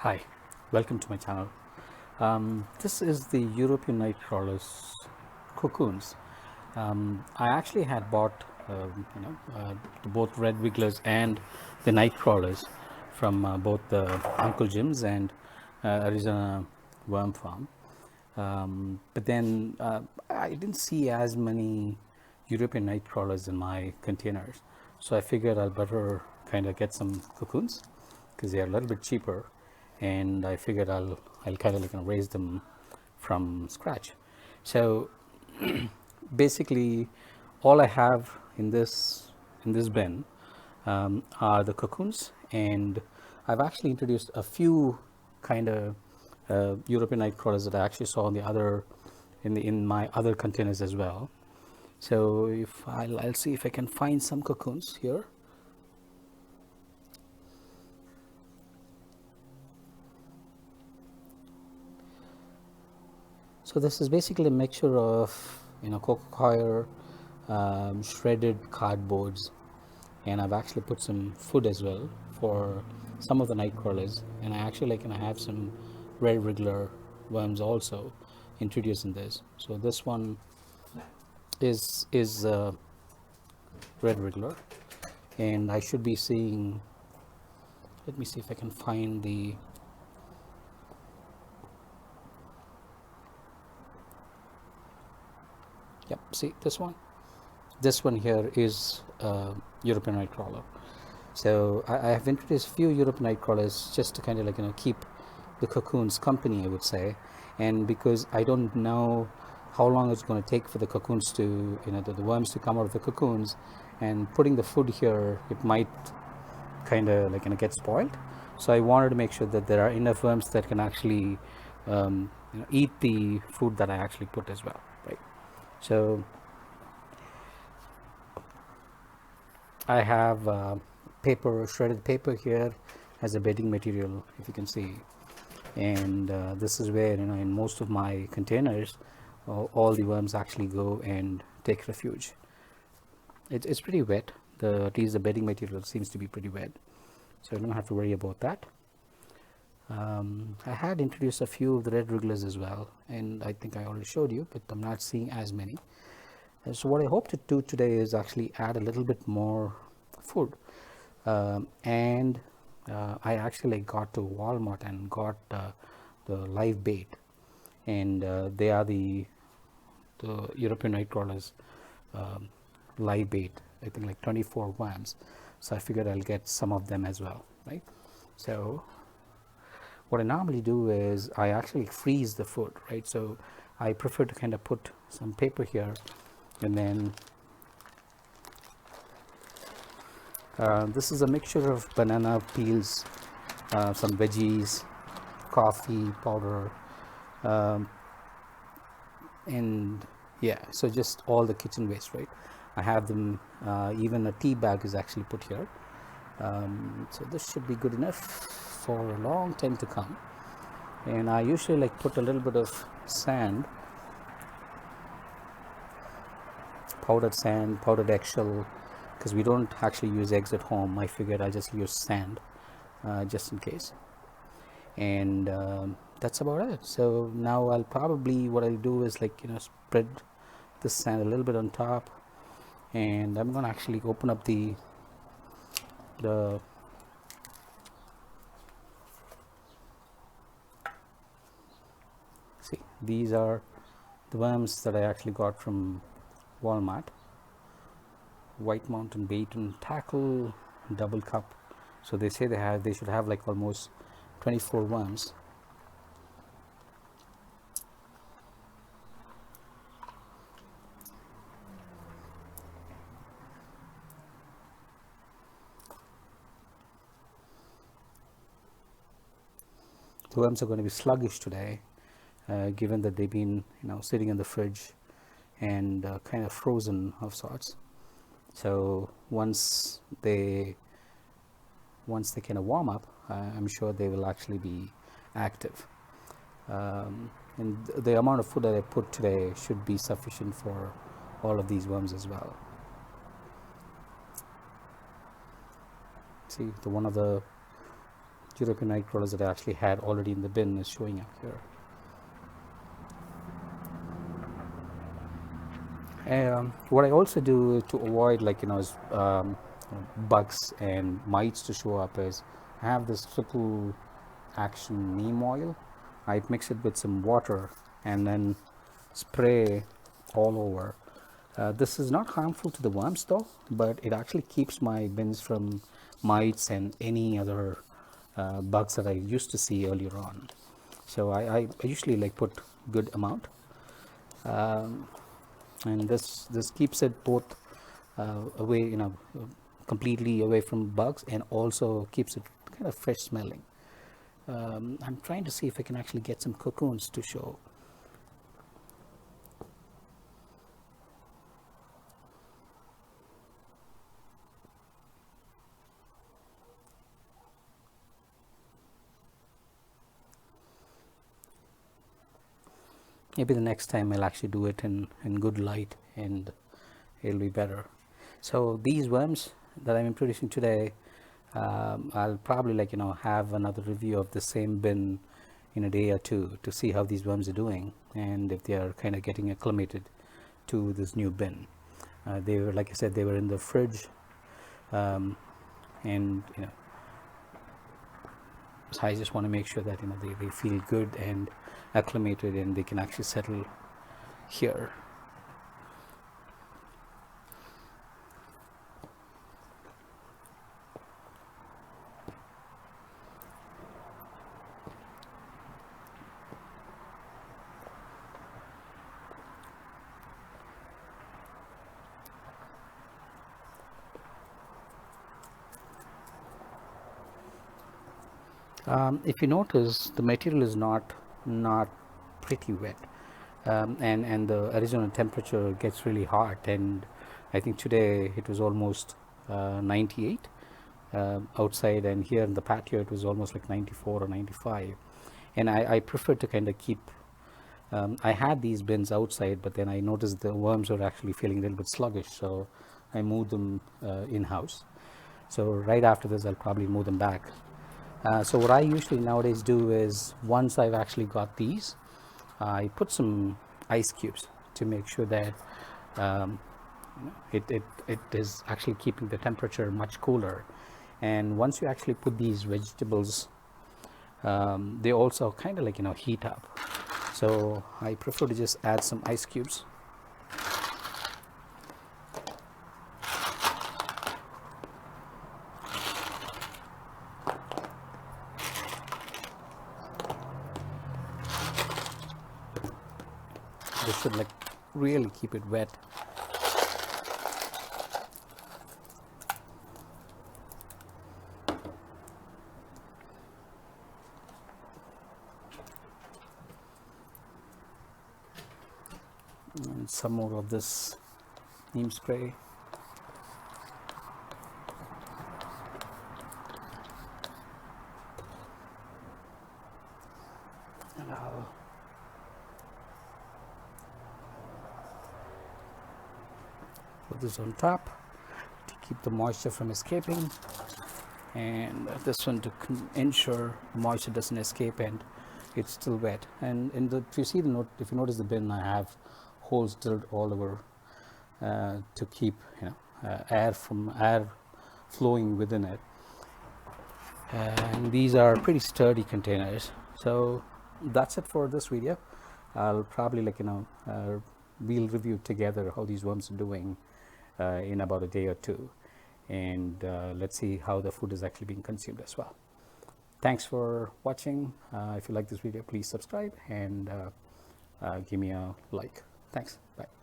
Hi, welcome to my channel. This is the European night crawlers cocoons. I actually had bought both red wigglers and the night crawlers from both the Uncle Jim's and Arizona Worm Farm. But then I didn't see as many European night crawlers in my containers, so I figured I'll better kind of get some cocoons because they are a little bit cheaper, and I figured I'll kind of raise them from scratch. So basically, all I have in this bin are the cocoons, and I've actually introduced a few kind of European night crawlers that I actually saw in the other in my other containers as well. So if I'll see if I can find some cocoons here. So this is basically a mixture of cocoa coir, shredded cardboards, and I've actually put some food as well for some of the night crawlers, and I actually have some red regular worms also introduced in this. So this one is red regular, and I should be seeing, let me see if I can find the yep, see this one here is European night crawler. So I have introduced a few European night crawlers just to kind of keep the cocoons company, I would say. And because I don't know how long it's going to take for the cocoons to the worms to come out of the cocoons, and putting the food here, it might kind of get spoiled. So I wanted to make sure that there are enough worms that can actually eat the food that I actually put as well, right? So I have paper, shredded paper here as a bedding material, if you can see. And this is where in most of my containers all the worms actually go and take refuge. It's pretty wet. At least the bedding material seems to be pretty wet, so I don't have to worry about that. I had introduced a few of the red wrigglers as well, and I think I already showed you, but I'm not seeing as many. And so what I hope to do today is actually add a little bit more food. And I actually got to Walmart and got the live bait, and they are the European night crawlers live bait. I think like 24 worms. So I figured I'll get some of them as well, right? So what I normally do is I actually freeze the food, right? So I prefer to kind of put some paper here, and then this is a mixture of banana peels, some veggies, coffee powder, and yeah, so just all the kitchen waste, right? I have them, even a tea bag is actually put here. So this should be good enough for a long time to come. And I usually put a little bit of sand, powdered sand, powdered eggshell, because we don't actually use eggs at home. I figured I'll just use sand just in case. And that's about it. So now what I'll do is spread this sand a little bit on top, and I'm going to actually open up the see, these are the worms that I actually got from Walmart. White Mountain Bait and Tackle double cup. So they say they should have almost 24 worms. The worms are going to be sluggish today, given that they've been sitting in the fridge and kind of frozen of sorts. So once they kind of warm up, I'm sure they will actually be active. And the amount of food that I put today should be sufficient for all of these worms as well. See, one of the European night crawlers that I actually had already in the bin is showing up here. What I also do to avoid, like, is, bugs and mites to show up is I have this triple action neem oil. I mix it with some water and then spray all over. This is not harmful to the worms though, but it actually keeps my bins from mites and any other bugs that I used to see earlier on. So I usually like put good amount, and this keeps it both away, completely away from bugs, and also keeps it kind of fresh smelling. I'm trying to see if I can actually get some cocoons to show. Maybe the next time I'll actually do it in good light and it'll be better. So these worms that I'm introducing today, I'll probably have another review of the same bin in a day or two to see how these worms are doing and if they are kind of getting acclimated to this new bin. They were, like I said, they were in the fridge, and so I just want to make sure that they feel good and acclimated and they can actually settle here. If you notice, the material is not pretty wet, and the Arizona temperature gets really hot, and I think today it was almost 98 outside, and here in the patio it was almost like 94 or 95. And I prefer to kind of keep, I had these bins outside, but then I noticed the worms were actually feeling a little bit sluggish, so I moved them in-house. So right after this I'll probably move them back. So what I usually nowadays do is, once I've actually got these, I put some ice cubes to make sure that it is actually keeping the temperature much cooler. And once you actually put these vegetables, they also kind of heat up. So I prefer to just add some ice cubes. This should really keep it wet. And some more of this neem spray. And I'll put this on top to keep the moisture from escaping, and this one to ensure moisture doesn't escape and it's still wet. And if you notice the bin, I have holes drilled all over to keep air flowing within it. And these are pretty sturdy containers. So that's it for this video. I'll probably we'll review together how these worms are doing in about a day or two, and let's see how the food is actually being consumed as well. Thanks for watching. If you like this video, please subscribe and give me a like. Thanks. Bye.